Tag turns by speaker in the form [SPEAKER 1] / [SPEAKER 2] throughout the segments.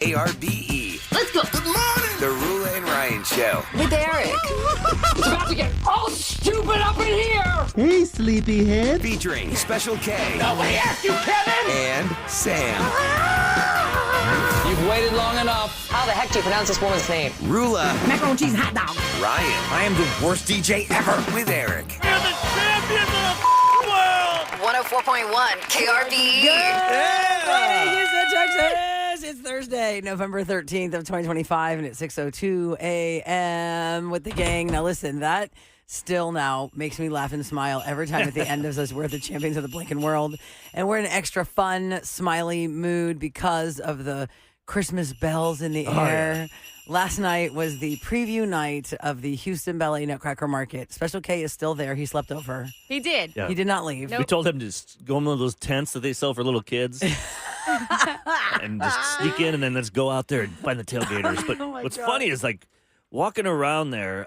[SPEAKER 1] ARBE.
[SPEAKER 2] Let's go.
[SPEAKER 1] Good morning. The Rula and Ryan Show.
[SPEAKER 2] With Eric.
[SPEAKER 3] It's about to get all stupid up in here.
[SPEAKER 4] Hey, sleepyhead.
[SPEAKER 1] Featuring Special K.
[SPEAKER 3] Nobody asked you, Kevin.
[SPEAKER 1] And Sam.
[SPEAKER 3] You've waited long enough.
[SPEAKER 2] How the heck do you pronounce this woman's name?
[SPEAKER 1] Rula.
[SPEAKER 2] Macaroni cheese hot dog.
[SPEAKER 1] Ryan.
[SPEAKER 5] I am the worst DJ ever.
[SPEAKER 1] With Eric.
[SPEAKER 6] You're the champions of the world.
[SPEAKER 2] 104.1 KRB.
[SPEAKER 7] Good morning, Houston, Texas. It's Thursday, November 13th of 2025, and it's 6:02 a.m. with the gang. Now, listen, that still now makes me laugh and smile every time at the end of us. We're the champions of the blinking world, and we're in an extra fun, smiley mood because of the Christmas bells in the air. Yeah. Last night was the preview night of the Houston Ballet Nutcracker Market. Special K is still there. He slept over.
[SPEAKER 8] He did.
[SPEAKER 7] Yeah. He did not leave.
[SPEAKER 9] Nope. We told him to just go in one of those tents that they sell for little kids and just sneak in and then let's go out there and find the tailgaters. But what's funny is like walking around there,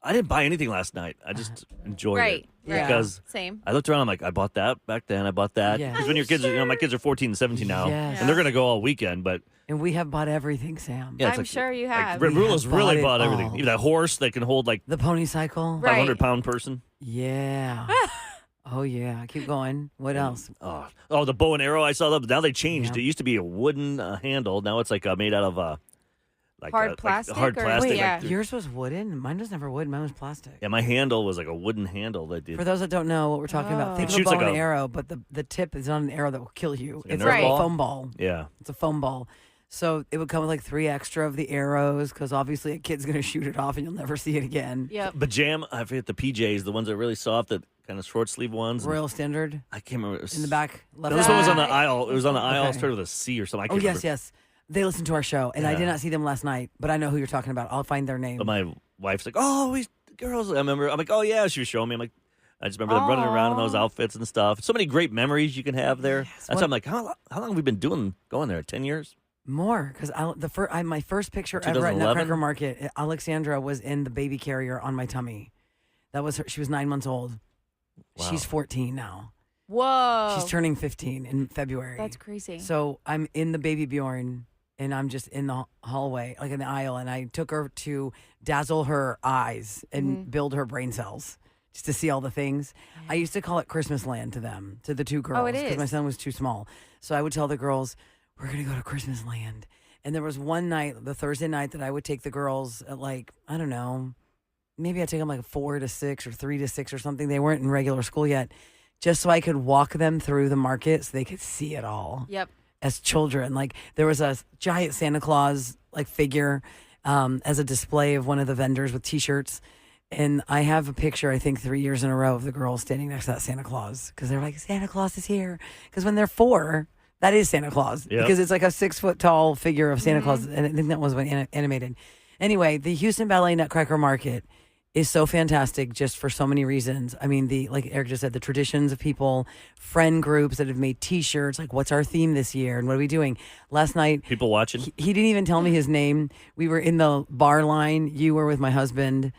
[SPEAKER 9] I didn't buy anything last night. I just enjoyed it.
[SPEAKER 8] Yeah.
[SPEAKER 9] Because
[SPEAKER 8] Same.
[SPEAKER 9] I looked around, I'm like, I bought that back then. I bought that.
[SPEAKER 7] Yes.
[SPEAKER 9] Because when your kids, my kids are 14 and 17 now, and they're going to go all weekend. But
[SPEAKER 7] and we have bought everything, Sam.
[SPEAKER 9] yeah,
[SPEAKER 8] I'm sure you have.
[SPEAKER 9] Like, Rula's really bought
[SPEAKER 7] all.
[SPEAKER 9] everything. Even that horse that can hold like
[SPEAKER 7] The pony cycle.
[SPEAKER 8] Right.
[SPEAKER 9] 500-pound person.
[SPEAKER 7] Yeah. Oh, yeah. Keep going. What else?
[SPEAKER 9] Oh, the bow and arrow. I saw that. Now they changed.
[SPEAKER 7] Yeah.
[SPEAKER 9] It used to be a wooden handle. Now it's like made out of
[SPEAKER 8] Hard plastic
[SPEAKER 9] Like hard
[SPEAKER 8] or-
[SPEAKER 9] plastic.
[SPEAKER 7] Wait,
[SPEAKER 9] like,
[SPEAKER 7] yours was wooden? Mine was never wood. Mine was plastic.
[SPEAKER 9] yeah, my handle was like a wooden handle that did.
[SPEAKER 7] For those that don't know what we're talking about, think
[SPEAKER 9] It
[SPEAKER 7] of a
[SPEAKER 9] shoots
[SPEAKER 7] bow
[SPEAKER 9] like
[SPEAKER 7] and
[SPEAKER 9] a-
[SPEAKER 7] arrow, but the tip is not an arrow that will kill you.
[SPEAKER 9] like a
[SPEAKER 7] It's
[SPEAKER 9] Nerf
[SPEAKER 7] like
[SPEAKER 8] ball?
[SPEAKER 7] a foam ball.
[SPEAKER 9] Yeah.
[SPEAKER 7] It's a foam ball. So it would come with like 3 extra of the arrows because obviously a kid's going to shoot it off and you'll never see it again.
[SPEAKER 8] Yep.
[SPEAKER 9] I forget the PJs, the ones that are really soft, that kind of short sleeve ones.
[SPEAKER 7] Royal Standard
[SPEAKER 9] I can't remember. It was,
[SPEAKER 7] in the back left.
[SPEAKER 9] This one was on the
[SPEAKER 7] side.
[SPEAKER 9] aisle. It was on the aisle. It
[SPEAKER 7] Okay.
[SPEAKER 9] started with a C or something. I
[SPEAKER 7] Oh,
[SPEAKER 9] can't
[SPEAKER 7] yes,
[SPEAKER 9] remember.
[SPEAKER 7] yes. They listen to our show, and I did
[SPEAKER 9] Yeah.
[SPEAKER 7] not see them last night, but I know who you're talking about. I'll find their name.
[SPEAKER 9] But my wife's like, oh, we girls. I remember. I'm like, oh, yeah. She was showing me. I'm like, I just remember them running around in those outfits and stuff. So many great memories you can have there.
[SPEAKER 7] Yes,
[SPEAKER 9] That's why I'm like, how long have we been going there? 10 years?
[SPEAKER 7] More, because my first picture ever at
[SPEAKER 9] 2011?
[SPEAKER 7] Nutcracker Market, Alexandra was in the baby carrier on my tummy. That was her. She was 9 months old.
[SPEAKER 9] Wow.
[SPEAKER 7] She's 14 now.
[SPEAKER 8] Whoa.
[SPEAKER 7] She's turning 15 in February.
[SPEAKER 8] That's crazy.
[SPEAKER 7] So I'm in the baby Bjorn, and I'm just in the hallway, like in the aisle, and I took her to dazzle her eyes and build her brain cells. Just to see all the things. I used to call it Christmas land to them, to the 2 girls.
[SPEAKER 8] Oh, it
[SPEAKER 7] Because
[SPEAKER 8] is.
[SPEAKER 7] my son was too small. So I would tell the girls, we're going to go to Christmas land. And there was one night, the Thursday night, that I would take the girls at like, I don't know, maybe I'd take them like 4 to 6 or 3 to 6 or something. They weren't in regular school yet. Just so I could walk them through the market so they could see it all.
[SPEAKER 8] Yep.
[SPEAKER 7] As children. Like there was a giant Santa Claus like figure as a display of one of the vendors with T-shirts. And I have a picture, I think 3 years in a row of the girls standing next to that Santa Claus because they're like, Santa Claus is here. Because when they're 4, that is Santa Claus because it's like a 6 foot tall figure of Santa Claus. And I think that was when animated. Anyway, the Houston Ballet Nutcracker Market is so fantastic just for so many reasons. I mean, like Eric just said, the traditions of people, friend groups that have made T-shirts, like what's our theme this year and what are we doing? Last night,
[SPEAKER 9] People watching?
[SPEAKER 7] he didn't even tell me his name. We were in the bar line. You were with my husband,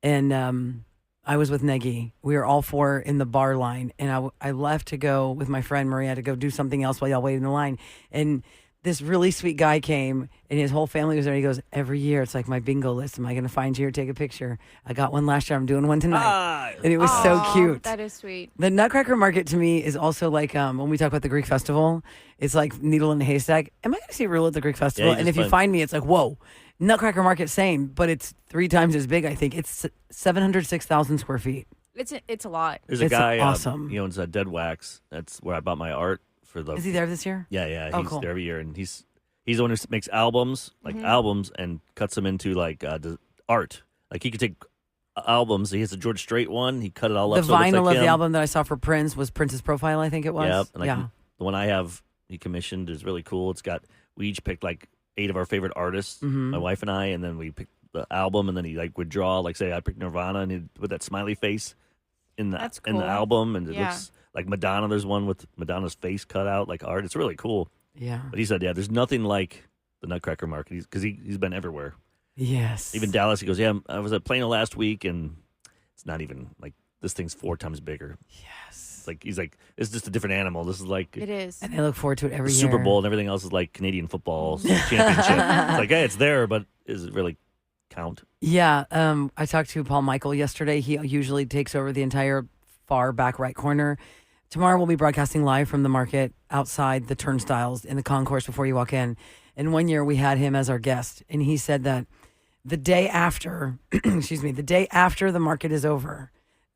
[SPEAKER 7] and I was with Negi. We were all 4 in the bar line, and I left to go with my friend Maria to go do something else while y'all waited in the line. And this really sweet guy came, and his whole family was there. He goes, every year, it's like my bingo list. Am I going to find you or take a picture? I got one last year. I'm doing one tonight. And it was so cute.
[SPEAKER 8] That is sweet.
[SPEAKER 7] The Nutcracker Market to me is also like when we talk about the Greek festival, it's like needle in a haystack. Am I going to see Rule at the Greek festival?
[SPEAKER 9] Yeah,
[SPEAKER 7] and if you find me, it's like, whoa. Nutcracker Market, same, but it's 3 times as big, I think. It's 706,000 square feet.
[SPEAKER 8] It's a lot.
[SPEAKER 9] There's a
[SPEAKER 7] It's
[SPEAKER 9] guy,
[SPEAKER 7] awesome.
[SPEAKER 9] he owns Dead Wax. That's where I bought my art for the.
[SPEAKER 7] Is he there this year?
[SPEAKER 9] Yeah.
[SPEAKER 7] Oh,
[SPEAKER 9] He's
[SPEAKER 7] cool.
[SPEAKER 9] there every year. And he's the one who makes albums, albums, and cuts them into like art. Like he could take albums. He has a George Strait one. He cut it all
[SPEAKER 7] The
[SPEAKER 9] up. So it looks
[SPEAKER 7] vinyl
[SPEAKER 9] like
[SPEAKER 7] of the
[SPEAKER 9] him.
[SPEAKER 7] album that I saw for Prince was Prince's profile, I think it was.
[SPEAKER 9] Yep. And like
[SPEAKER 7] yeah.
[SPEAKER 9] the one I have, he commissioned, is really cool. It's got, we each picked like 8 of our favorite artists, my wife and I, and then we picked the album, and then he like would draw, like say I picked Nirvana, and he'd put that smiley face in the
[SPEAKER 8] That's
[SPEAKER 9] in the
[SPEAKER 8] cool.
[SPEAKER 9] album, and it
[SPEAKER 8] Yeah.
[SPEAKER 9] looks like Madonna. There's one with Madonna's face cut out like art. It's really cool.
[SPEAKER 7] Yeah.
[SPEAKER 9] But he said, yeah, there's nothing like the Nutcracker Market because he's been everywhere.
[SPEAKER 7] Yes.
[SPEAKER 9] Even Dallas, he goes, yeah, I was at Plano last week, and it's not even like this thing's 4 times bigger.
[SPEAKER 7] Yes.
[SPEAKER 9] It's like he's like, it's just a different animal. This is like
[SPEAKER 8] It is.
[SPEAKER 7] And I look forward to it every
[SPEAKER 9] the
[SPEAKER 7] year.
[SPEAKER 9] Super Bowl and everything else is like Canadian football championship. It's like, hey, it's there, but is it really count?
[SPEAKER 7] Yeah. I talked to Paul Michael yesterday. He usually takes over the entire far back right corner. Tomorrow we'll be broadcasting live from the market outside the turnstiles in the concourse before you walk in. And one year we had him as our guest, and he said that the day after, the day after the market is over,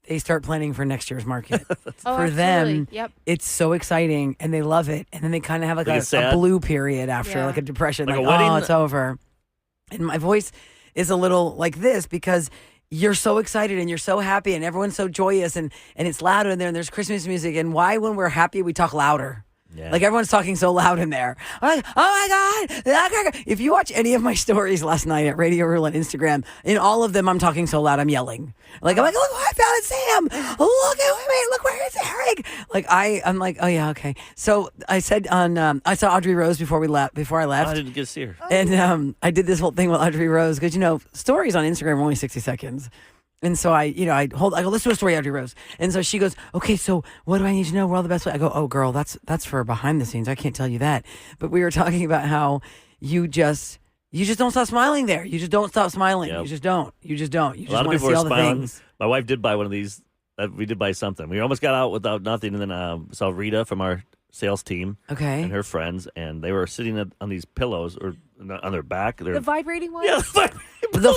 [SPEAKER 7] they start planning for next year's market. For them,
[SPEAKER 8] Yep.
[SPEAKER 7] it's so exciting and they love it. And then they kind of have like a blue period after,
[SPEAKER 8] Yeah.
[SPEAKER 7] like a depression,
[SPEAKER 9] Like
[SPEAKER 7] like,
[SPEAKER 9] a wedding?
[SPEAKER 7] oh, it's over. And my voice is a little like this because you're so excited and you're so happy and everyone's so joyous and it's loud in there and there's Christmas music. And why, when we're happy, we talk louder?
[SPEAKER 9] Yeah.
[SPEAKER 7] Like everyone's talking so loud in there. I'm like, oh my God. If you watch any of my stories last night at Radio Rule on Instagram, in all of them, I'm talking so loud, I'm yelling. Like, look, I found it, Sam. Look where it's Eric. Like, I'm like, oh yeah, okay. So I said I saw Audrey Rose before I left.
[SPEAKER 9] I didn't get to see her.
[SPEAKER 7] And I did this whole thing with Audrey Rose because, stories on Instagram are only 60 seconds. And so I go, let's do a story, Audrey Rose. And so she goes, okay, so what do I need to know? We're all the best. I go, oh, girl, that's for behind the scenes. I can't tell you that. But we were talking about how you just don't stop smiling there. You just don't stop smiling.
[SPEAKER 9] Yep.
[SPEAKER 7] You just don't. You just want to
[SPEAKER 9] people
[SPEAKER 7] see
[SPEAKER 9] were
[SPEAKER 7] all the
[SPEAKER 9] smiling.
[SPEAKER 7] things.
[SPEAKER 9] My wife did buy one of these. We did buy something. We almost got out without nothing, and then saw Rita from our sales team
[SPEAKER 7] Okay.
[SPEAKER 9] and her friends, and they were sitting on these pillows or on their back.
[SPEAKER 8] The vibrating one?
[SPEAKER 9] Yeah,
[SPEAKER 7] The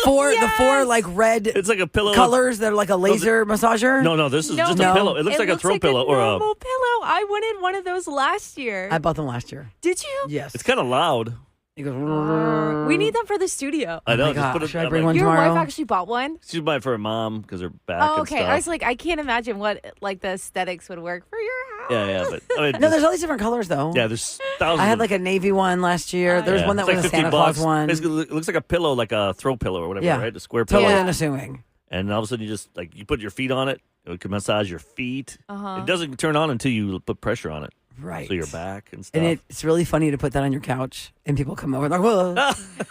[SPEAKER 7] four like red
[SPEAKER 9] it's like a pillow.
[SPEAKER 7] colors that are like a laser massager.
[SPEAKER 9] No, this is just
[SPEAKER 7] No.
[SPEAKER 9] a pillow. It looks like a throw pillow or a.
[SPEAKER 8] normal pillow. I wanted one of those last year.
[SPEAKER 7] I bought them last year.
[SPEAKER 8] Did you?
[SPEAKER 7] Yes.
[SPEAKER 9] It's kind of loud.
[SPEAKER 7] It goes.
[SPEAKER 8] We need them for the studio.
[SPEAKER 9] I know.
[SPEAKER 7] Oh my
[SPEAKER 9] just
[SPEAKER 7] God.
[SPEAKER 9] put it,
[SPEAKER 7] Should I
[SPEAKER 9] I'm
[SPEAKER 7] bring
[SPEAKER 9] like,
[SPEAKER 7] one
[SPEAKER 8] Your
[SPEAKER 7] tomorrow?
[SPEAKER 8] wife actually bought one?
[SPEAKER 9] She's buying it for her mom because her back.
[SPEAKER 8] Oh,
[SPEAKER 9] and
[SPEAKER 8] okay.
[SPEAKER 9] stuff.
[SPEAKER 8] I was like, I can't imagine what like the aesthetics would work for your house.
[SPEAKER 9] Yeah, but I mean,
[SPEAKER 7] No, there's all these different colors though.
[SPEAKER 9] yeah, there's thousands.
[SPEAKER 7] I had
[SPEAKER 9] of-
[SPEAKER 7] like a navy one last year. There was
[SPEAKER 9] yeah.
[SPEAKER 7] one that
[SPEAKER 9] It's
[SPEAKER 7] was
[SPEAKER 9] like
[SPEAKER 7] a Santa
[SPEAKER 9] 50
[SPEAKER 7] Claus
[SPEAKER 9] bucks.
[SPEAKER 7] one.
[SPEAKER 9] Basically, it looks like a pillow, like a throw pillow or whatever,
[SPEAKER 7] Yeah.
[SPEAKER 9] right? A square pillow.
[SPEAKER 7] Totally
[SPEAKER 8] Yeah.
[SPEAKER 7] unassuming.
[SPEAKER 9] And all of a sudden, you just like you put your feet on it. It can massage your feet.
[SPEAKER 8] Uh-huh.
[SPEAKER 9] It doesn't turn on until you put pressure on it.
[SPEAKER 7] Right.
[SPEAKER 9] So your back and stuff.
[SPEAKER 7] And it's really funny to put that on your couch and people come over and like, whoa.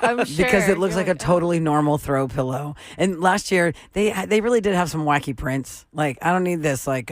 [SPEAKER 8] I'm sure.
[SPEAKER 7] Because it looks
[SPEAKER 8] You're
[SPEAKER 7] like a totally normal throw pillow. And last year they really did have some wacky prints. Like I don't need this like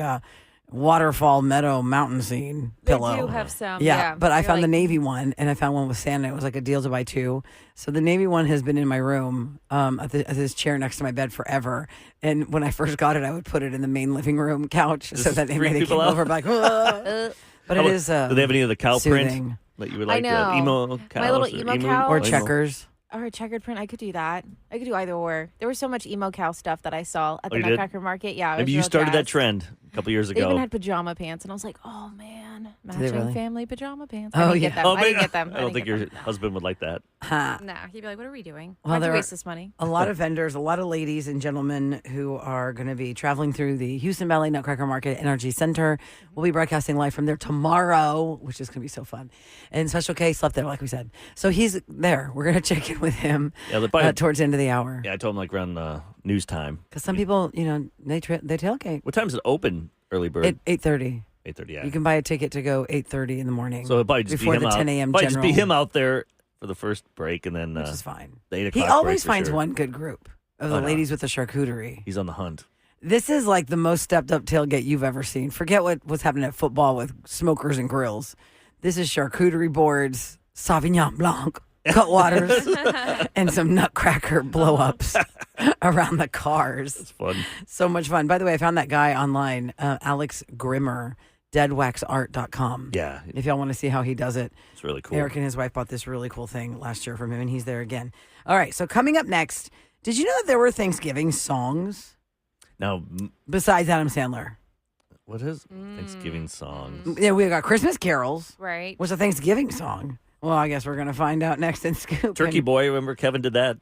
[SPEAKER 7] waterfall meadow mountain scene pillow.
[SPEAKER 8] They do have some.
[SPEAKER 7] Yeah, but I
[SPEAKER 8] You're
[SPEAKER 7] found the
[SPEAKER 8] like,
[SPEAKER 7] navy one, and I found one with Santa. It was like a deal to buy two. So the navy one has been in my room at this chair next to my bed forever. And when I first got it, I would put it in the main living room couch so
[SPEAKER 9] Just
[SPEAKER 7] that
[SPEAKER 9] freak
[SPEAKER 7] they came
[SPEAKER 9] people out?
[SPEAKER 7] over like, "Whoa." But
[SPEAKER 9] How
[SPEAKER 7] it
[SPEAKER 9] about-
[SPEAKER 7] is
[SPEAKER 9] Do they have any of the cow print
[SPEAKER 7] soothing.
[SPEAKER 9] that you would
[SPEAKER 8] I
[SPEAKER 9] like?
[SPEAKER 8] know.
[SPEAKER 9] Emo cows
[SPEAKER 8] My little emo cow.
[SPEAKER 7] Or checkers.
[SPEAKER 8] Or a checkered print. I could do that. I could do either or. There was so much emo cow stuff that I saw at the
[SPEAKER 9] you did?
[SPEAKER 8] Nutcracker market. Yeah, I was
[SPEAKER 9] Maybe you
[SPEAKER 8] real
[SPEAKER 9] started that
[SPEAKER 8] jazzed.
[SPEAKER 9] trend a couple years
[SPEAKER 8] They
[SPEAKER 9] ago.
[SPEAKER 8] even had pajama pants, and I was like, "Oh man,
[SPEAKER 7] they
[SPEAKER 8] matching
[SPEAKER 7] really?
[SPEAKER 8] family pajama pants."
[SPEAKER 7] Oh,
[SPEAKER 8] I didn't
[SPEAKER 7] yeah.
[SPEAKER 8] get them.
[SPEAKER 9] Oh,
[SPEAKER 8] I didn't
[SPEAKER 9] man.
[SPEAKER 8] get them.
[SPEAKER 9] I don't think your
[SPEAKER 8] get them.
[SPEAKER 9] husband would like that.
[SPEAKER 7] Huh.
[SPEAKER 8] Nah, he'd be like, "What are we doing?
[SPEAKER 7] Well,
[SPEAKER 8] Why'd
[SPEAKER 7] there
[SPEAKER 8] you
[SPEAKER 7] are-
[SPEAKER 8] waste this money?"
[SPEAKER 7] A lot of vendors, a lot of ladies and gentlemen who are going to be traveling through the Houston Valley Nutcracker Market at NRG Center. We'll be broadcasting live from there tomorrow, which is going to be so fun. And Special K slept there, like we said. So he's there. We're going to check in with him
[SPEAKER 9] Yeah, they're probably-
[SPEAKER 7] towards the end of the hour.
[SPEAKER 9] Yeah, I told him like around news time.
[SPEAKER 7] Because some people, they tailgate
[SPEAKER 9] What time is it open? Early bird.
[SPEAKER 7] at 8:30.
[SPEAKER 9] 8:30. Yeah.
[SPEAKER 7] You can buy a ticket to go 8:30 in the morning.
[SPEAKER 9] So it'll probably just
[SPEAKER 7] before
[SPEAKER 9] be him
[SPEAKER 7] the
[SPEAKER 9] out.
[SPEAKER 7] 10 a.m.
[SPEAKER 9] Probably
[SPEAKER 7] general,
[SPEAKER 9] just be him out there for the first break, and then
[SPEAKER 7] which is fine.
[SPEAKER 9] the 8
[SPEAKER 7] He
[SPEAKER 9] o'clock
[SPEAKER 7] always
[SPEAKER 9] break for
[SPEAKER 7] finds
[SPEAKER 9] sure.
[SPEAKER 7] one good group of the
[SPEAKER 9] Oh, no.
[SPEAKER 7] ladies with the charcuterie.
[SPEAKER 9] He's on the hunt.
[SPEAKER 7] This is like the most stepped up tailgate you've ever seen. Forget what's happening at football with smokers and grills. This is charcuterie boards, Sauvignon Blanc, Cutwaters, and some Nutcracker blow-ups around the cars.
[SPEAKER 9] It's fun.
[SPEAKER 7] So much fun. By the way, I found that guy online, Alex Grimmer, deadwaxart.com.
[SPEAKER 9] Yeah,
[SPEAKER 7] If y'all want to see how he does it.
[SPEAKER 9] it's really cool.
[SPEAKER 7] Eric and his wife bought this really cool thing last year from him, and he's there again. All right, so coming up next, did you know that there were Thanksgiving songs
[SPEAKER 9] Now,
[SPEAKER 7] besides Adam Sandler?
[SPEAKER 9] what is Thanksgiving songs?
[SPEAKER 7] Yeah, we got Christmas carols.
[SPEAKER 8] Right.
[SPEAKER 7] Was a Thanksgiving song. Well, I guess we're going to find out next in Scoop.
[SPEAKER 9] Turkey
[SPEAKER 7] And-
[SPEAKER 9] Boy, remember Kevin did that?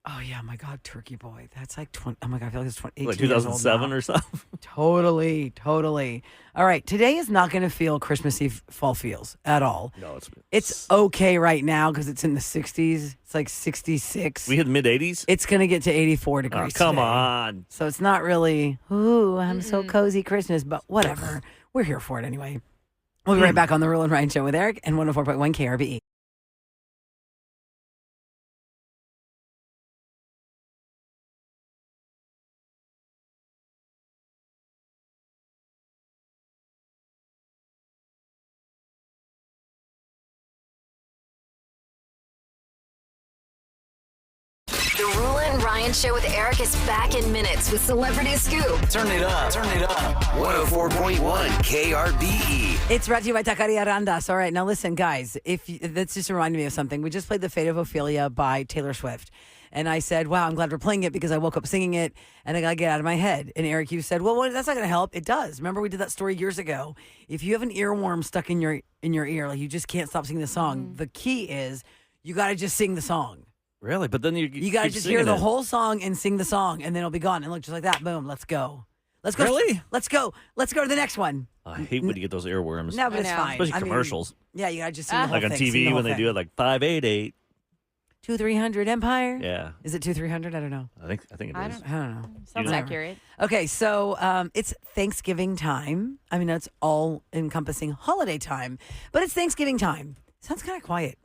[SPEAKER 7] Oh, yeah, my God, Turkey Boy. That's like 20. Oh, my God, I feel like it's 18
[SPEAKER 9] Like
[SPEAKER 7] years old
[SPEAKER 9] 2007
[SPEAKER 7] now.
[SPEAKER 9] or something?
[SPEAKER 7] Totally. All right, today is not going to feel Christmassy fall feels at all.
[SPEAKER 9] No,
[SPEAKER 7] It's okay right now because it's in the 60s. It's like 66.
[SPEAKER 9] We hit mid 80s?
[SPEAKER 7] It's going to get to 84
[SPEAKER 9] Oh,
[SPEAKER 7] degrees
[SPEAKER 9] come
[SPEAKER 7] today.
[SPEAKER 9] on.
[SPEAKER 7] So it's not really, ooh, I'm so cozy Christmas, but whatever. We're here for it anyway. We'll be right back on the Rule and Ryan Show with Eric and 104.1 KRBE.
[SPEAKER 2] The Rule and Ryan Show with Eric is back in minutes with Celebrity Scoop.
[SPEAKER 1] Turn it up. 104.1 KRBE.
[SPEAKER 7] It's brought to you by Taqueria Arandas. All right, now listen, guys. That's just reminded me of something. We just played The Fate of Ophelia by Taylor Swift. And I said, wow, I'm glad we're playing it because I woke up singing it and I got to get out of my head. And Eric, you said, well, that's not going to help. It does. Remember we did that story years ago. If you have an earworm stuck in your ear, like you just can't stop singing the song, the key is you got to just sing the song.
[SPEAKER 9] Really? But then you
[SPEAKER 7] got to
[SPEAKER 9] keep
[SPEAKER 7] just hear
[SPEAKER 9] singing
[SPEAKER 7] the
[SPEAKER 9] it.
[SPEAKER 7] whole song and sing the song, and then it'll be gone. And look, just like that, boom, let's go. Let's go.
[SPEAKER 9] Really?
[SPEAKER 7] Let's go. Let's go to the next one.
[SPEAKER 9] I hate when you get those earworms.
[SPEAKER 7] No, but it's
[SPEAKER 8] know.
[SPEAKER 7] fine.
[SPEAKER 9] Especially
[SPEAKER 7] I mean,
[SPEAKER 9] commercials.
[SPEAKER 7] yeah, you got to just sing the whole
[SPEAKER 9] Like on
[SPEAKER 7] thing. Sing the
[SPEAKER 9] TV
[SPEAKER 7] whole
[SPEAKER 9] when they
[SPEAKER 7] thing.
[SPEAKER 9] do it like 588.
[SPEAKER 7] 2-300 Empire?
[SPEAKER 9] Yeah.
[SPEAKER 7] Is it 2-300? I don't know.
[SPEAKER 9] I think it is.
[SPEAKER 8] I don't
[SPEAKER 7] know.
[SPEAKER 8] Sounds
[SPEAKER 9] know.
[SPEAKER 8] accurate.
[SPEAKER 7] Okay, so it's Thanksgiving time. I mean, that's all encompassing holiday time, but it's Thanksgiving time. Sounds kind of quiet.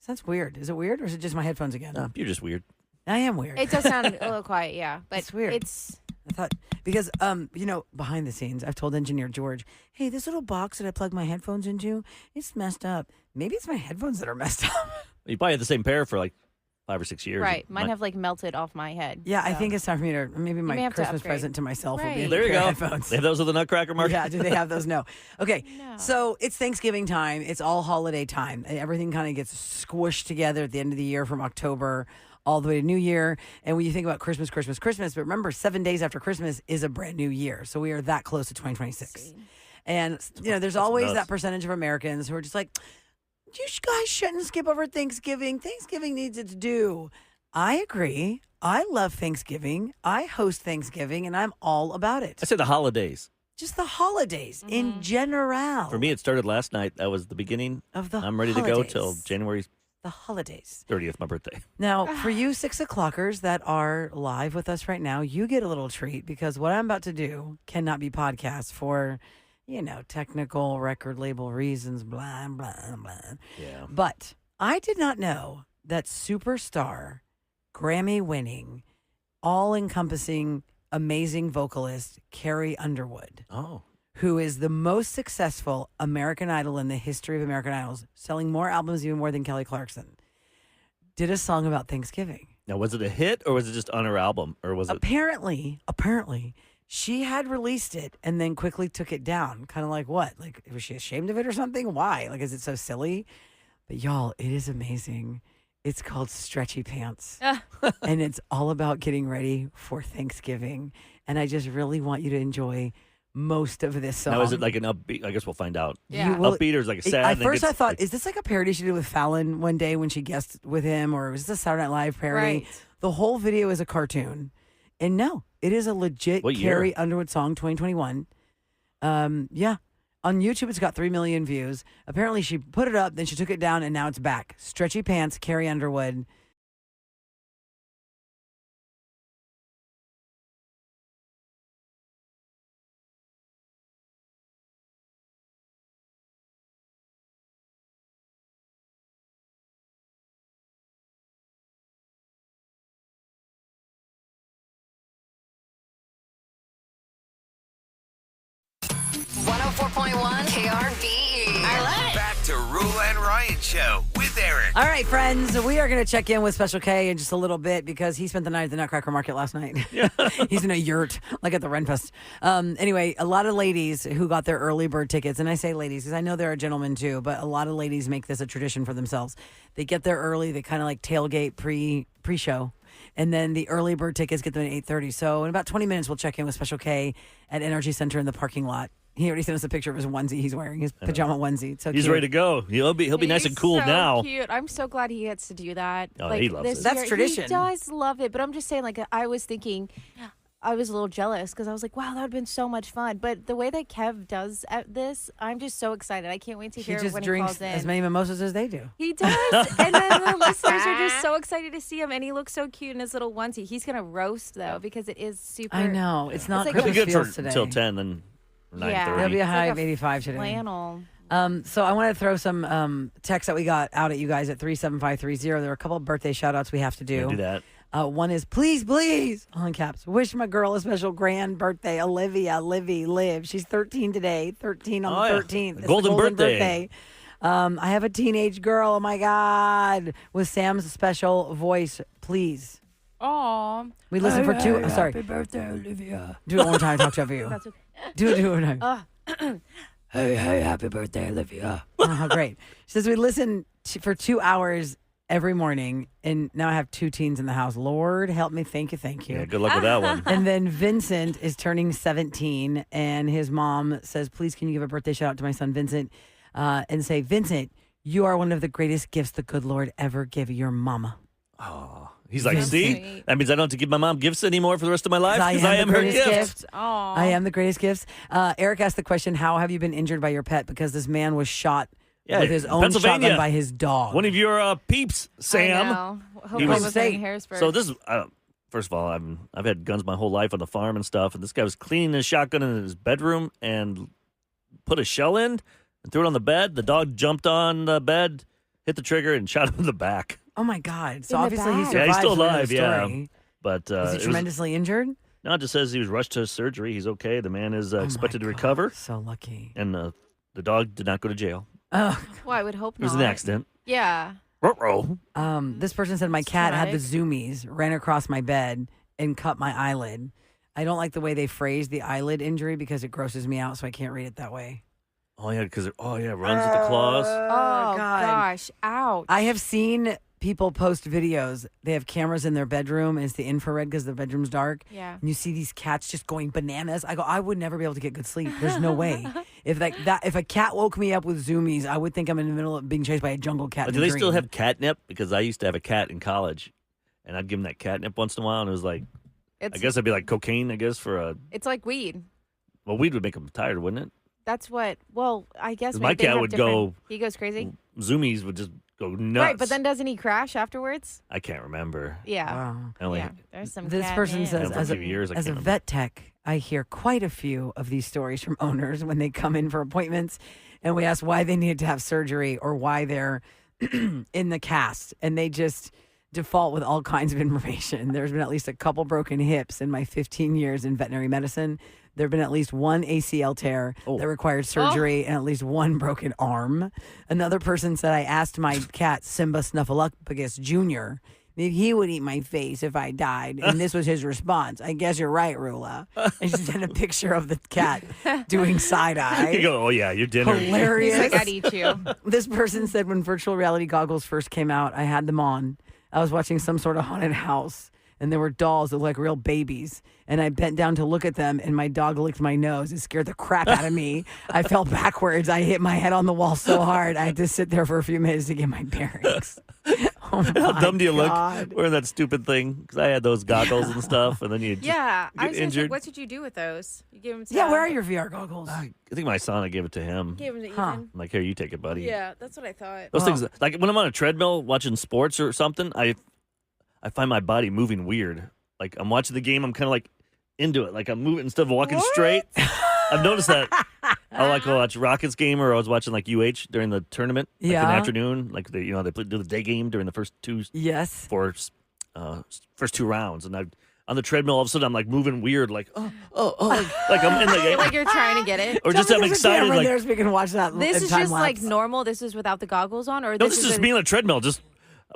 [SPEAKER 7] Sounds weird. Is it weird or is it just my headphones again?
[SPEAKER 9] No, you're just weird.
[SPEAKER 7] I am weird.
[SPEAKER 8] It does sound a little quiet, yeah. But
[SPEAKER 7] It's weird. I thought because behind the scenes, I've told engineer George, hey, this little box that I plug my headphones into, it's messed up. Maybe it's my headphones that are messed up.
[SPEAKER 9] You probably had the same pair for like 5 or 6 years.
[SPEAKER 8] right. Mine have like melted off my head.
[SPEAKER 7] Yeah, I
[SPEAKER 8] so.
[SPEAKER 7] think it's time for me to maybe
[SPEAKER 8] may
[SPEAKER 7] my
[SPEAKER 8] have to
[SPEAKER 7] Christmas
[SPEAKER 8] upgrade.
[SPEAKER 7] present to myself will be a
[SPEAKER 8] Right.
[SPEAKER 9] There you
[SPEAKER 7] pair
[SPEAKER 9] go.
[SPEAKER 7] of headphones.
[SPEAKER 9] They have those at the Nutcracker market?
[SPEAKER 7] Yeah, do they have those? No. Okay,
[SPEAKER 8] No.
[SPEAKER 7] so it's Thanksgiving time. It's all holiday time. Everything kind of gets squished together at the end of the year from October all the way to New Year. And when you think about Christmas, but remember, 7 days after Christmas is a brand new year. So we are that close to 2026. And, there's always
[SPEAKER 9] nuts.
[SPEAKER 7] that percentage of Americans who are just like, you guys shouldn't skip over Thanksgiving. Thanksgiving needs its due. I agree. I love Thanksgiving. I host Thanksgiving, and I'm all about it.
[SPEAKER 9] I say the holidays.
[SPEAKER 7] Just the holidays in general.
[SPEAKER 9] For me, it started last night. That was the beginning.
[SPEAKER 7] Of the
[SPEAKER 9] I'm ready to go
[SPEAKER 7] holidays.
[SPEAKER 9] till January
[SPEAKER 7] The holidays.
[SPEAKER 9] 30th, my birthday.
[SPEAKER 7] Now, for you 6 o'clockers that are live with us right now, you get a little treat because what I'm about to do cannot be podcast for, technical record label reasons, blah, blah, blah.
[SPEAKER 9] Yeah.
[SPEAKER 7] But I did not know that superstar, Grammy-winning, all-encompassing, amazing vocalist Carrie Underwood,
[SPEAKER 9] Oh.
[SPEAKER 7] who is the most successful American Idol in the history of American Idols, selling more albums even more than Kelly Clarkson, did a song about Thanksgiving.
[SPEAKER 9] Now, was it a hit or was it just on her album? Or was it?
[SPEAKER 7] Apparently, she had released it and then quickly took it down. Kind of like what? Like, was she ashamed of it or something? Why? Like, is it so silly? But y'all, it is amazing. It's called Stretchy Pants. And it's all about getting ready for Thanksgiving. And I just really want you to enjoy most of this song.
[SPEAKER 9] Now, is it like an upbeat? I guess we'll find out.
[SPEAKER 8] Yeah.
[SPEAKER 7] You will-
[SPEAKER 9] Upbeat or is it like a sad?
[SPEAKER 7] At
[SPEAKER 9] and then
[SPEAKER 7] first,
[SPEAKER 9] gets,
[SPEAKER 7] I thought,
[SPEAKER 9] like-
[SPEAKER 7] is this like a parody she did with Fallon one day when she guested with him, or was this a Saturday Night Live parody?
[SPEAKER 8] Right.
[SPEAKER 7] The whole video is a cartoon, and no, it is a legit
[SPEAKER 9] What year?
[SPEAKER 7] Carrie Underwood song, 2021. Yeah, on YouTube it's got 3 million views. Apparently, she put it up, then she took it down, and now it's back. Stretchy Pants, Carrie Underwood.
[SPEAKER 2] .1 KRBE. I love it.
[SPEAKER 1] Back to Rule and Ryan Show with Eric.
[SPEAKER 7] All right, friends, we are going to check in with Special K in just a little bit because he spent the night at the Nutcracker Market last night. Yeah. He's in a yurt, like at the Renfest. Anyway, a lot of ladies who got their early bird tickets, and I say ladies because I know there are gentlemen too, but a lot of ladies make this a tradition for themselves. They get there early, they kind of like tailgate pre-show. And then the early bird tickets get them at 8:30. So in about 20 minutes, we'll check in with Special K at Energy Center in the parking lot. He already sent us a picture of his onesie he's wearing, his pajama onesie. So
[SPEAKER 9] He's
[SPEAKER 7] cute.
[SPEAKER 9] ready to go. He'll be nice and
[SPEAKER 8] He's
[SPEAKER 9] cool
[SPEAKER 8] so
[SPEAKER 9] now.
[SPEAKER 8] Cute. I'm so glad he gets to do that.
[SPEAKER 9] Oh, he loves
[SPEAKER 8] this
[SPEAKER 9] it.
[SPEAKER 7] That's
[SPEAKER 8] year,
[SPEAKER 7] tradition.
[SPEAKER 8] He does love it, but I'm just saying, like, I was thinking, I was a little jealous because I was like, wow, that would have been so much fun. But the way that Kev does at this, I'm just so excited. I can't wait to
[SPEAKER 7] He
[SPEAKER 8] hear
[SPEAKER 7] just
[SPEAKER 8] when he
[SPEAKER 7] drinks
[SPEAKER 8] calls in.
[SPEAKER 7] as many mimosas as they do.
[SPEAKER 8] He does. And then the listeners are just so excited to see him. And he looks so cute in his little onesie. He's going to roast, though, because it is super.
[SPEAKER 7] I know. It's not
[SPEAKER 8] like
[SPEAKER 9] He'll be
[SPEAKER 7] Christmas
[SPEAKER 9] good
[SPEAKER 7] feels
[SPEAKER 9] for
[SPEAKER 7] today.
[SPEAKER 9] until 10, then 9:30.
[SPEAKER 8] Yeah.
[SPEAKER 7] There'll be a
[SPEAKER 8] It's
[SPEAKER 7] high
[SPEAKER 8] like
[SPEAKER 7] of
[SPEAKER 8] a
[SPEAKER 7] 85 today.
[SPEAKER 8] flannel.
[SPEAKER 7] So I want to throw some texts that we got out at you guys at 37530. There are a couple of birthday shout outs we have to
[SPEAKER 9] Yeah,
[SPEAKER 7] do.
[SPEAKER 9] do that.
[SPEAKER 7] One is please, all in caps. Wish my girl a special grand birthday, Olivia, Liv. She's 13 today. 13 on
[SPEAKER 9] Oh,
[SPEAKER 7] the
[SPEAKER 9] yeah.
[SPEAKER 7] 13th. It's
[SPEAKER 9] Golden
[SPEAKER 7] the
[SPEAKER 9] birthday.
[SPEAKER 7] I have a teenage girl. Oh my God, with Sam's special voice, please.
[SPEAKER 8] Aw.
[SPEAKER 7] We listened for two. Sorry.
[SPEAKER 3] Happy birthday, Olivia.
[SPEAKER 7] Do it one more time. Talk to you.
[SPEAKER 8] That's okay.
[SPEAKER 7] Do it one more time.
[SPEAKER 3] Hey, happy birthday, Olivia.
[SPEAKER 7] Oh, how great. She says, we listen for 2 hours every morning, and now I have 2 teens in the house. Lord, help me. Thank you.
[SPEAKER 9] Yeah, good luck with that one.
[SPEAKER 7] And then Vincent is turning 17, and his mom says, please, can you give a birthday shout out to my son, Vincent, and say, Vincent, you are one of the greatest gifts the good Lord ever gave your mama.
[SPEAKER 9] Oh, he's like,
[SPEAKER 7] Vincent.
[SPEAKER 9] see, that means I don't have to give my mom gifts anymore for the rest of my life because
[SPEAKER 7] I
[SPEAKER 9] I am her
[SPEAKER 7] greatest
[SPEAKER 9] gift.
[SPEAKER 8] Aw.
[SPEAKER 7] I am the greatest gifts. Eric asked the question, how have you been injured by your pet? Because this man was shot with his own
[SPEAKER 9] Pennsylvania.
[SPEAKER 7] shotgun by his dog.
[SPEAKER 9] One of your peeps, Sam.
[SPEAKER 8] I know. Hopefully
[SPEAKER 9] was-
[SPEAKER 8] it wasn't in Harrisburg.
[SPEAKER 9] So this is first of all, I've had guns my whole life on the farm and stuff, and this guy was cleaning his shotgun in his bedroom and put a shell in and threw it on the bed. The dog jumped on the bed, hit the trigger, and shot him in the back.
[SPEAKER 7] Oh, my God. So
[SPEAKER 8] In the
[SPEAKER 7] obviously he
[SPEAKER 8] back.
[SPEAKER 7] survived.
[SPEAKER 9] Yeah, he's still
[SPEAKER 7] through the
[SPEAKER 9] alive. Yeah,
[SPEAKER 7] story.
[SPEAKER 9] but
[SPEAKER 7] Was he
[SPEAKER 9] it was,
[SPEAKER 7] tremendously injured?
[SPEAKER 9] no, it just says he was rushed to surgery. He's okay. The man is
[SPEAKER 7] Oh, my
[SPEAKER 9] expected to
[SPEAKER 7] God.
[SPEAKER 9] recover,
[SPEAKER 7] So lucky.
[SPEAKER 9] and the dog did not go to jail.
[SPEAKER 7] Oh,
[SPEAKER 8] Well, I would hope
[SPEAKER 9] It was
[SPEAKER 8] not.
[SPEAKER 9] an accident.
[SPEAKER 8] Yeah.
[SPEAKER 9] Ruh-roh.
[SPEAKER 7] this person said my cat had the zoomies, ran across my bed, and cut my eyelid. I don't like the way they phrase the eyelid injury because it grosses me out, so I can't read it that way.
[SPEAKER 9] Oh yeah, because runs with the claws.
[SPEAKER 8] Oh,
[SPEAKER 7] God.
[SPEAKER 8] gosh. Ouch.
[SPEAKER 7] I have seen people post videos. They have cameras in their bedroom, and it's the infrared because the bedroom's dark.
[SPEAKER 8] Yeah.
[SPEAKER 7] And you see these cats just going bananas. I go, I would never be able to get good sleep. There's no way. If a cat woke me up with zoomies, I would think I'm in the middle of being chased by a jungle cat. in
[SPEAKER 9] Do
[SPEAKER 7] a
[SPEAKER 9] they still
[SPEAKER 7] dream.
[SPEAKER 9] have catnip? Because I used to have a cat in college, and I'd give him that catnip once in a while, and it was like,
[SPEAKER 8] It's,
[SPEAKER 9] I guess it'd be like cocaine. I guess for a
[SPEAKER 8] it's like weed.
[SPEAKER 9] weed would make him tired, wouldn't it?
[SPEAKER 8] That's what, well, I guess
[SPEAKER 9] 'Cause
[SPEAKER 8] maybe
[SPEAKER 9] my
[SPEAKER 8] they
[SPEAKER 9] cat
[SPEAKER 8] have
[SPEAKER 9] would
[SPEAKER 8] different-
[SPEAKER 9] go-
[SPEAKER 8] He goes crazy?
[SPEAKER 9] Zoomies would just go nuts.
[SPEAKER 8] Right, but then doesn't he crash afterwards?
[SPEAKER 9] I can't remember.
[SPEAKER 8] Yeah.
[SPEAKER 7] Wow.
[SPEAKER 9] I only
[SPEAKER 8] Yeah. There's some
[SPEAKER 7] This person
[SPEAKER 8] catnip.
[SPEAKER 7] says,
[SPEAKER 9] for a
[SPEAKER 7] as
[SPEAKER 9] few years, I
[SPEAKER 7] as a
[SPEAKER 9] can't remember.
[SPEAKER 7] vet tech, I hear quite a few of these stories from owners when they come in for appointments, and we ask why they needed to have surgery or why they're in the cast, and they just default with all kinds of information. There's been at least a couple broken hips in my 15 years in veterinary medicine. There have been at least one ACL tear that required surgery and at least one broken arm. Another person said, I asked my cat, Simba Snuffleupagus Jr., if he would eat my face if I died. And this was his response. I guess you're right, Rula. And she sent a picture of the cat doing side
[SPEAKER 9] You
[SPEAKER 7] eye.
[SPEAKER 9] go, oh yeah, your dinner.
[SPEAKER 7] Hilarious.
[SPEAKER 8] He's like, I'd eat you.
[SPEAKER 7] This person said when virtual reality goggles first came out, I had them on. I was watching some sort of haunted house, and there were dolls that looked like real babies. And I bent down to look at them, and my dog licked my nose. It scared the crap out of me. I fell backwards. I hit my head on the wall so hard, I had to sit there for a few minutes to get my bearings. Oh
[SPEAKER 9] How
[SPEAKER 7] my
[SPEAKER 9] dumb do you
[SPEAKER 7] God.
[SPEAKER 9] look wearing that stupid thing? Because I had those goggles and stuff, and then you
[SPEAKER 8] Yeah. I
[SPEAKER 9] get
[SPEAKER 8] was gonna say,
[SPEAKER 9] injured.
[SPEAKER 8] what did you do with those? You gave them to
[SPEAKER 7] Yeah, where are your VR goggles?
[SPEAKER 9] I think my son, I gave it to him.
[SPEAKER 8] Gave them to
[SPEAKER 7] Huh.
[SPEAKER 8] Ethan.
[SPEAKER 9] I'm like, here, you take it, buddy.
[SPEAKER 8] Yeah, that's what I thought.
[SPEAKER 9] Those things, like when I'm on a treadmill watching sports or something, I find my body moving weird. Like I'm watching the game, I'm kind of like into it. Like I'm moving instead of walking straight. I've noticed that. I like to watch Rockets game, or I was watching like UH during the tournament, like in the
[SPEAKER 7] Yeah.
[SPEAKER 9] afternoon. Like they do the day game during the first two
[SPEAKER 7] Yes.
[SPEAKER 9] first two rounds, and I on the treadmill. All of a sudden, I'm like moving weird, like like I'm in the game,
[SPEAKER 8] Like you're trying to get it.
[SPEAKER 9] or just I'm excited. Like
[SPEAKER 7] there so we can watch that.
[SPEAKER 8] This
[SPEAKER 7] in
[SPEAKER 8] is
[SPEAKER 7] time
[SPEAKER 8] just like
[SPEAKER 7] lapse.
[SPEAKER 8] normal. This is without the goggles on, or
[SPEAKER 9] no, this is just
[SPEAKER 8] a-
[SPEAKER 9] me on a treadmill. Just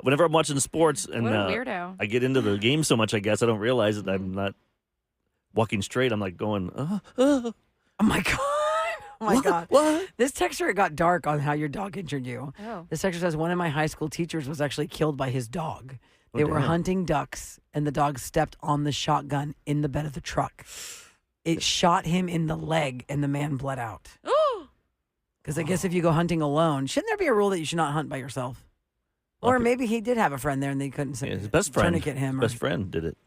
[SPEAKER 9] whenever I'm watching sports, and
[SPEAKER 8] What a weirdo.
[SPEAKER 9] I get into the game so much, I guess I don't realize that I'm not walking straight. I'm like going.
[SPEAKER 7] Oh my God. Oh my God.
[SPEAKER 9] What?
[SPEAKER 7] This texture, it got dark on how your dog injured you.
[SPEAKER 8] Oh.
[SPEAKER 7] This texture says one of my high school teachers was actually killed by his dog. They
[SPEAKER 9] Oh,
[SPEAKER 7] were
[SPEAKER 9] damn.
[SPEAKER 7] hunting ducks, and the dog stepped on the shotgun in the bed of the truck. It shot him in the leg, and the man bled out. Because I guess if you go hunting alone, shouldn't there be a rule that you should not hunt by yourself? Or
[SPEAKER 9] Okay.
[SPEAKER 7] maybe he did have a friend there, and they couldn't
[SPEAKER 9] Yeah, his best friend.
[SPEAKER 7] tourniquet him.
[SPEAKER 9] Best friend did it.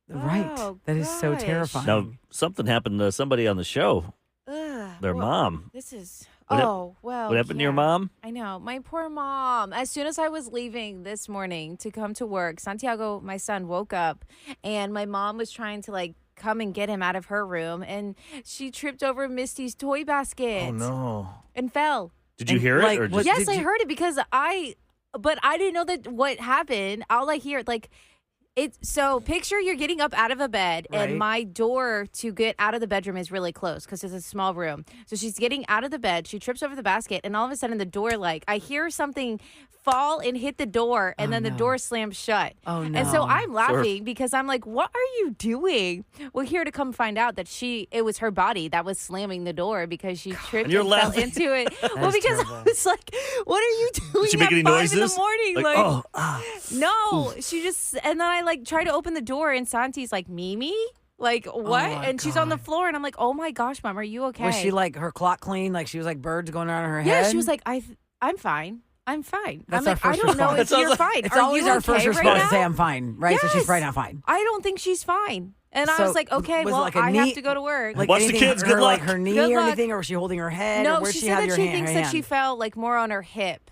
[SPEAKER 7] Right.
[SPEAKER 8] Oh,
[SPEAKER 7] That is so
[SPEAKER 8] gosh.
[SPEAKER 7] terrifying.
[SPEAKER 9] Now something happened to somebody on the show.
[SPEAKER 8] Ugh,
[SPEAKER 9] Their
[SPEAKER 8] well,
[SPEAKER 9] mom.
[SPEAKER 8] This is.
[SPEAKER 9] What hap-
[SPEAKER 8] well.
[SPEAKER 9] What happened to your
[SPEAKER 8] yeah.
[SPEAKER 9] mom?
[SPEAKER 8] I know. My poor mom. As soon as I was leaving this morning to come to work, Santiago, my son, woke up, and my mom was trying to like come and get him out of her room, and she tripped over Misty's toy basket.
[SPEAKER 9] Oh no!
[SPEAKER 8] And fell.
[SPEAKER 9] Did you
[SPEAKER 7] And,
[SPEAKER 9] hear
[SPEAKER 7] like,
[SPEAKER 9] it or
[SPEAKER 7] what-
[SPEAKER 9] just?
[SPEAKER 8] Yes,
[SPEAKER 7] did
[SPEAKER 8] I
[SPEAKER 7] you-
[SPEAKER 8] heard it because but I didn't know that what happened. All I hear, like, So picture you're getting up out of a bed,
[SPEAKER 7] Right.
[SPEAKER 8] and my door to get out of the bedroom is really close because it's a small room. So she's getting out of the bed. She trips over the basket, and all of a sudden the door, I hear something fall and hit the door, and then the door slams shut.
[SPEAKER 7] Oh, no.
[SPEAKER 8] And so I'm laughing because I'm like, what are you doing? Well, here to come find out that it was her body that was slamming the door because she tripped
[SPEAKER 9] And you're
[SPEAKER 8] and fell
[SPEAKER 9] laughing.
[SPEAKER 8] into it. Well, because
[SPEAKER 7] terrible.
[SPEAKER 8] I was like, what are you doing
[SPEAKER 9] Did she
[SPEAKER 8] at
[SPEAKER 9] make any
[SPEAKER 8] 5
[SPEAKER 9] noises?
[SPEAKER 8] in the morning?
[SPEAKER 9] Like,
[SPEAKER 8] No, she just, and then I try to open the door, and Santi's like, Mimi? Like, what?
[SPEAKER 7] my
[SPEAKER 8] And she's on the floor, and I'm like, oh my gosh, Mom, are you okay?
[SPEAKER 7] Was she her clock clean? Like she was like birds going around her
[SPEAKER 8] Yeah,
[SPEAKER 7] head?
[SPEAKER 8] she was like, I'm fine. I'm fine.
[SPEAKER 7] That's
[SPEAKER 8] I'm like,
[SPEAKER 7] our
[SPEAKER 8] I
[SPEAKER 7] first
[SPEAKER 8] don't know
[SPEAKER 7] response.
[SPEAKER 8] if you're fine.
[SPEAKER 7] It's
[SPEAKER 8] Are
[SPEAKER 7] always
[SPEAKER 8] you
[SPEAKER 7] our first
[SPEAKER 8] okay
[SPEAKER 7] response
[SPEAKER 8] right
[SPEAKER 7] to
[SPEAKER 8] now?
[SPEAKER 7] say I'm fine, right? So she's
[SPEAKER 8] Yes.
[SPEAKER 7] probably not fine.
[SPEAKER 8] I don't think she's fine. And I
[SPEAKER 7] So,
[SPEAKER 8] was like, okay,
[SPEAKER 7] was it
[SPEAKER 8] well,
[SPEAKER 7] like a
[SPEAKER 8] I
[SPEAKER 7] knee-
[SPEAKER 8] have to go to work.
[SPEAKER 9] Watch the
[SPEAKER 7] anything
[SPEAKER 9] kids,
[SPEAKER 7] hurt
[SPEAKER 9] good
[SPEAKER 7] her,
[SPEAKER 9] luck.
[SPEAKER 7] her knee
[SPEAKER 8] Good
[SPEAKER 7] or
[SPEAKER 8] luck.
[SPEAKER 7] anything, or was she holding her head?
[SPEAKER 8] No,
[SPEAKER 7] or where'd
[SPEAKER 8] she
[SPEAKER 7] she
[SPEAKER 8] said
[SPEAKER 7] have
[SPEAKER 8] that
[SPEAKER 7] your
[SPEAKER 8] she
[SPEAKER 7] hand,
[SPEAKER 8] thinks
[SPEAKER 7] her
[SPEAKER 8] that
[SPEAKER 7] hand?
[SPEAKER 8] she fell more on her hip.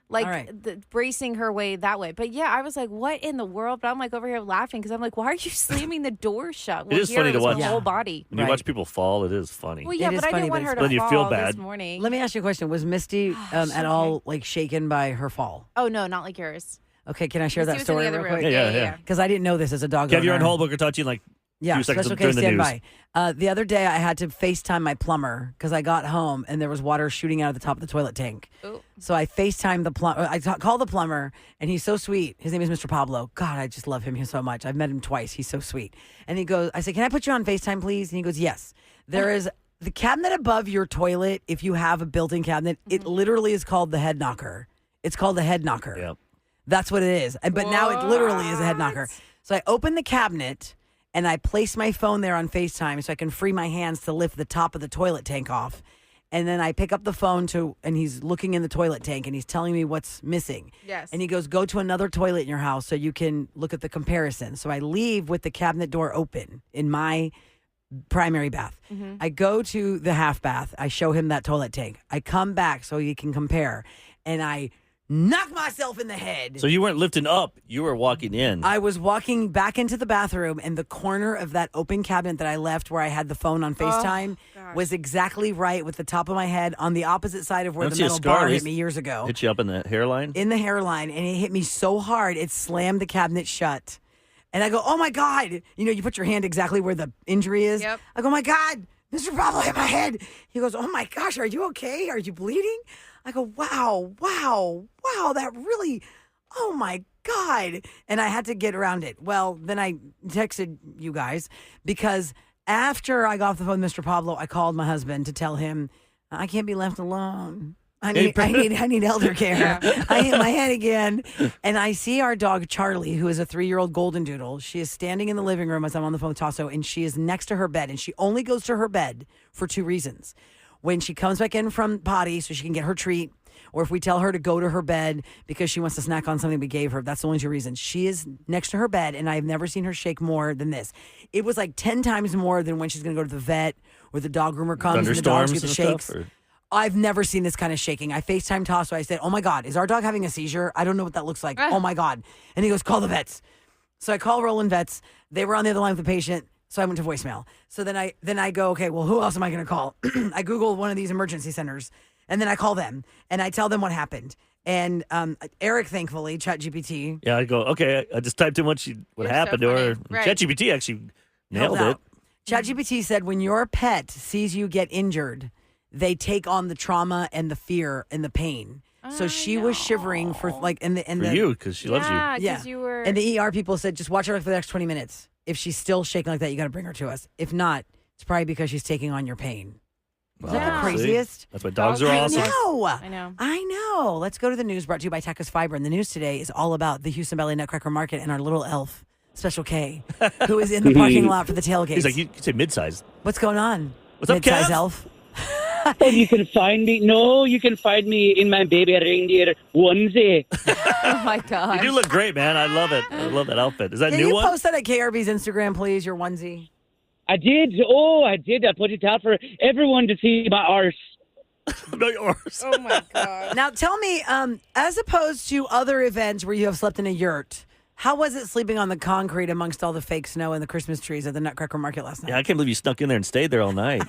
[SPEAKER 7] All right.
[SPEAKER 8] Bracing her way that way. But yeah, I was like, what in the world? But I'm over here laughing because I'm like, why are you slamming the door shut? Well,
[SPEAKER 9] is funny to
[SPEAKER 8] was
[SPEAKER 9] watch.
[SPEAKER 8] her
[SPEAKER 7] Yeah.
[SPEAKER 8] whole body.
[SPEAKER 9] When you
[SPEAKER 7] Right.
[SPEAKER 9] watch people fall, it is funny.
[SPEAKER 8] Well, yeah,
[SPEAKER 7] It is
[SPEAKER 8] but I
[SPEAKER 7] funny,
[SPEAKER 8] didn't want
[SPEAKER 7] but
[SPEAKER 8] her to
[SPEAKER 9] then you
[SPEAKER 8] fall
[SPEAKER 9] feel
[SPEAKER 8] this
[SPEAKER 9] bad.
[SPEAKER 8] morning.
[SPEAKER 7] Let me ask you a question. Was Misty at all shaken by her fall?
[SPEAKER 8] Oh, no, not like yours.
[SPEAKER 7] Okay, can I share
[SPEAKER 8] Misty
[SPEAKER 7] that
[SPEAKER 8] was in the
[SPEAKER 7] story
[SPEAKER 8] other
[SPEAKER 7] real
[SPEAKER 8] room.
[SPEAKER 7] quick?
[SPEAKER 9] Yeah.
[SPEAKER 7] Because I didn't know this as a dog
[SPEAKER 9] Kev, you're on
[SPEAKER 7] owner.
[SPEAKER 9] hold. We're talking to you in
[SPEAKER 7] Yeah,
[SPEAKER 9] few seconds
[SPEAKER 7] special case
[SPEAKER 9] during the news.
[SPEAKER 7] standby. The other day, I had to FaceTime my plumber because I got home and there was water shooting out of the top of the toilet tank.
[SPEAKER 8] Ooh.
[SPEAKER 7] So I FaceTimed the plumber. Called the plumber, and he's so sweet. His name is Mr. Pablo. God, I just love him so much. I've met him twice. He's so sweet. And he goes, I said, can I put you on FaceTime, please? And he goes, yes. There is the cabinet above your toilet. If you have a built-in cabinet, it literally is called the head knocker. It's called the head knocker.
[SPEAKER 9] Yeah.
[SPEAKER 7] That's what it is. But now it literally is a head knocker. So I open the cabinet and I place my phone there on FaceTime so I can free my hands to lift the top of the toilet tank off. And then I pick up the phone and he's looking in the toilet tank and he's telling me what's missing.
[SPEAKER 8] Yes.
[SPEAKER 7] And he goes, go to another toilet in your house so you can look at the comparison. So I leave with the cabinet door open in my primary bath. I go to the half bath. I show him that toilet tank. I come back so he can compare. And I knock myself in the head.
[SPEAKER 9] So you weren't lifting up. You were walking in.
[SPEAKER 7] I was walking back into the bathroom, and the corner of that open cabinet that I left where I had the phone on FaceTime was exactly right with the top of my head on the opposite side of where
[SPEAKER 9] I
[SPEAKER 7] the
[SPEAKER 9] don't see a
[SPEAKER 7] metal
[SPEAKER 9] scar,
[SPEAKER 7] bar
[SPEAKER 9] at
[SPEAKER 7] hit
[SPEAKER 9] least.
[SPEAKER 7] me years ago.
[SPEAKER 9] Hit you up in the hairline?
[SPEAKER 7] In the hairline, and it hit me so hard, it slammed the cabinet shut. And I go, oh my God. You know, you put your hand exactly where the injury is.
[SPEAKER 8] Yep.
[SPEAKER 7] I go, oh my God, Mr. Pablo hit my head. He goes, oh my gosh, are you okay? Are you bleeding? I go, wow, that really, oh my God. And I had to get around it. Well, then I texted you guys because after I got off the phone with Mr. Pablo, I called my husband to tell him I can't be left alone. I need elder care. I hit my head again. And I see our dog Charlie, who is a 3-year-old golden doodle. She is standing in the living room as I'm on the phone with Tasso, and she is next to her bed. And she only goes to her bed for 2 reasons. When she comes back in from potty so she can get her treat, or if we tell her to go to her bed because she wants to snack on something we gave her. That's the only 2 reasons. She is next to her bed, and I've never seen her shake more than this. It was like 10 times more than when she's going to go to the vet or the dog groomer comes and the dogs
[SPEAKER 9] Thunderstorms
[SPEAKER 7] get the
[SPEAKER 9] and
[SPEAKER 7] shakes.
[SPEAKER 9] stuff? Or?
[SPEAKER 7] I've never seen this kind of shaking. I FaceTime Tasso. I said, oh my God, is our dog having a seizure? I don't know what that looks like. Oh my God. And he goes, call the vets. So I call Roland Vets. They were on the other line with the patient. So I went to voicemail. So then I go, okay, well, who else am I going to call? I Google one of these emergency centers, and then I call them, and I tell them what happened. And Eric, thankfully, ChatGPT.
[SPEAKER 9] Yeah, I go, okay, I just typed in what
[SPEAKER 8] You're
[SPEAKER 9] happened
[SPEAKER 8] so
[SPEAKER 9] to her.
[SPEAKER 8] funny. Right.
[SPEAKER 9] ChatGPT actually nailed
[SPEAKER 7] helped
[SPEAKER 9] it.
[SPEAKER 7] out. ChatGPT said when your pet sees you get injured, they take on the trauma and the fear and the pain. So she was shivering for like,
[SPEAKER 9] For you, because she loves you.
[SPEAKER 8] Yeah,
[SPEAKER 7] Yeah.
[SPEAKER 8] because you were.
[SPEAKER 7] And the ER people said, just watch her for the next 20 minutes. If she's still shaking like that, you got to bring her to us. If not, it's probably because she's taking on your pain. Is that the
[SPEAKER 8] Yeah.
[SPEAKER 7] craziest?
[SPEAKER 9] See? That's why dogs are
[SPEAKER 7] I
[SPEAKER 9] awesome.
[SPEAKER 7] know.
[SPEAKER 8] I know.
[SPEAKER 7] Let's go to the news brought to you by Taka's Fiber. And the news today is all about the Houston Valley Nutcracker Market and our little elf, Special K, who is in the parking lot for the tailgate.
[SPEAKER 9] He's like, you could say mid-size.
[SPEAKER 7] What's going on?
[SPEAKER 9] What's up,
[SPEAKER 7] Mid-size
[SPEAKER 9] Kev?
[SPEAKER 7] elf.
[SPEAKER 4] And you can find me. No, you can find me in my baby reindeer onesie.
[SPEAKER 8] Oh my God.
[SPEAKER 9] You do look great, man. I love it. I love that outfit. Is that a
[SPEAKER 7] Can
[SPEAKER 9] new
[SPEAKER 7] you
[SPEAKER 9] one?
[SPEAKER 7] post that at KRB's Instagram, please, your onesie?
[SPEAKER 4] I did. Oh, I did. I put it out for everyone to see my arse.
[SPEAKER 9] No, yours.
[SPEAKER 8] Oh my God.
[SPEAKER 7] Now, tell me, as opposed to other events where you have slept in a yurt, how was it sleeping on the concrete amongst all the fake snow and the Christmas trees at the Nutcracker Market last night?
[SPEAKER 9] Yeah, I can't believe you snuck in there and stayed there all night.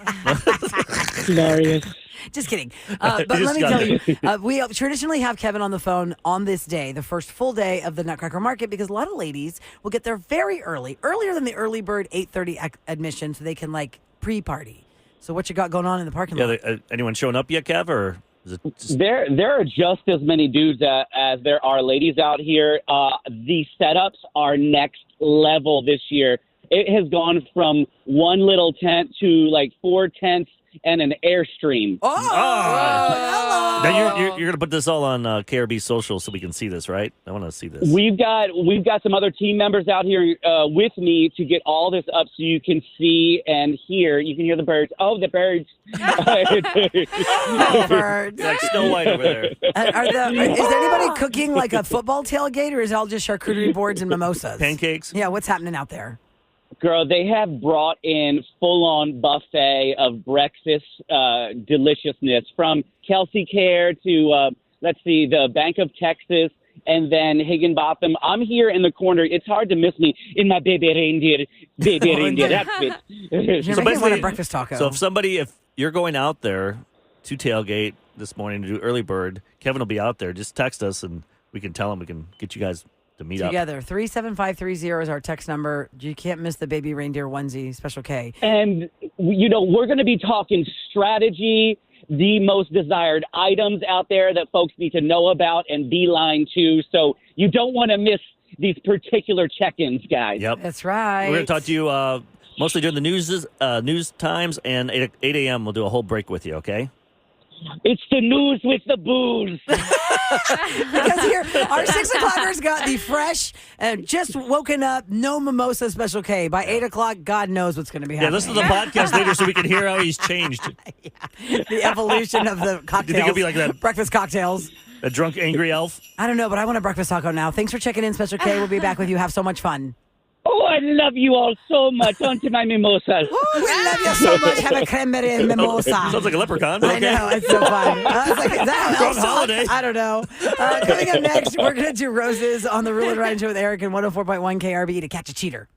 [SPEAKER 4] Glorious.
[SPEAKER 7] Just kidding. But let me tell you, we traditionally have Kevin on the phone on this day, the first full day of the Nutcracker Market, because a lot of ladies will get there very early, earlier than the early bird 8:30 admission, so they can like pre-party. So what you got going on in the parking lot?
[SPEAKER 9] Anyone showing up yet, Kev, or is it just...
[SPEAKER 4] There are just as many dudes as there are ladies out here. The setups are next level this year. It has gone from one little tent to like 4 tents and an Airstream.
[SPEAKER 9] Hello. Now you're going to put this all on KRB social so we can see this, right? I want to see this.
[SPEAKER 4] We've got some other team members out here with me to get all this up so you can see and hear. You can hear the birds. Oh, the birds.
[SPEAKER 7] Birds.
[SPEAKER 9] Like Snow White over there.
[SPEAKER 7] Is anybody cooking like a football tailgate, or is it all just charcuterie boards and mimosas?
[SPEAKER 9] Pancakes?
[SPEAKER 7] Yeah, what's happening out there?
[SPEAKER 4] Girl, they have brought in full-on buffet of breakfast deliciousness from Kelsey Care to, the Bank of Texas, and then Higginbotham. I'm here in the corner. It's hard to miss me in my baby reindeer. That's it.
[SPEAKER 7] You're making one a breakfast taco.
[SPEAKER 9] So if you're going out there to tailgate this morning to do early bird, Kevin will be out there. Just text us and we can tell him we can get you guys to meet
[SPEAKER 7] together. 37530 is our text number. You can't miss the baby reindeer onesie, Special K.
[SPEAKER 4] And, we're going to be talking strategy, the most desired items out there that folks need to know about and beeline to. So you don't want to miss these particular check-ins, guys.
[SPEAKER 9] Yep.
[SPEAKER 7] That's right.
[SPEAKER 9] We're going to talk to you mostly during the news times, and 8 a.m. we'll do a whole break with you, okay?
[SPEAKER 4] It's the news with the booze.
[SPEAKER 7] Because here, our 6 o'clockers got the fresh, just woken up, no mimosa Special K. By 8 o'clock, God knows what's going to be happening.
[SPEAKER 9] Yeah, listen to the podcast later so we can hear how he's changed.
[SPEAKER 7] The evolution of the cocktails.
[SPEAKER 9] Do you think it'll be like that?
[SPEAKER 7] Breakfast cocktails.
[SPEAKER 9] A drunk, angry elf?
[SPEAKER 7] I don't know, but I want a breakfast taco now. Thanks for checking in, Special K. We'll be back with you. Have so much fun.
[SPEAKER 4] Oh, I love you all so much. On to my mimosas.
[SPEAKER 7] Oh, we love you so much. Have a cranberry and mimosa.
[SPEAKER 9] Sounds like a leprechaun.
[SPEAKER 7] I know. It's so fun. I was like, is that how
[SPEAKER 9] Wrong holiday.
[SPEAKER 7] I don't know. Coming up next, we're going to do Roses on the Rule and Ryan Show with Eric and 104.1 KRB to catch a cheater.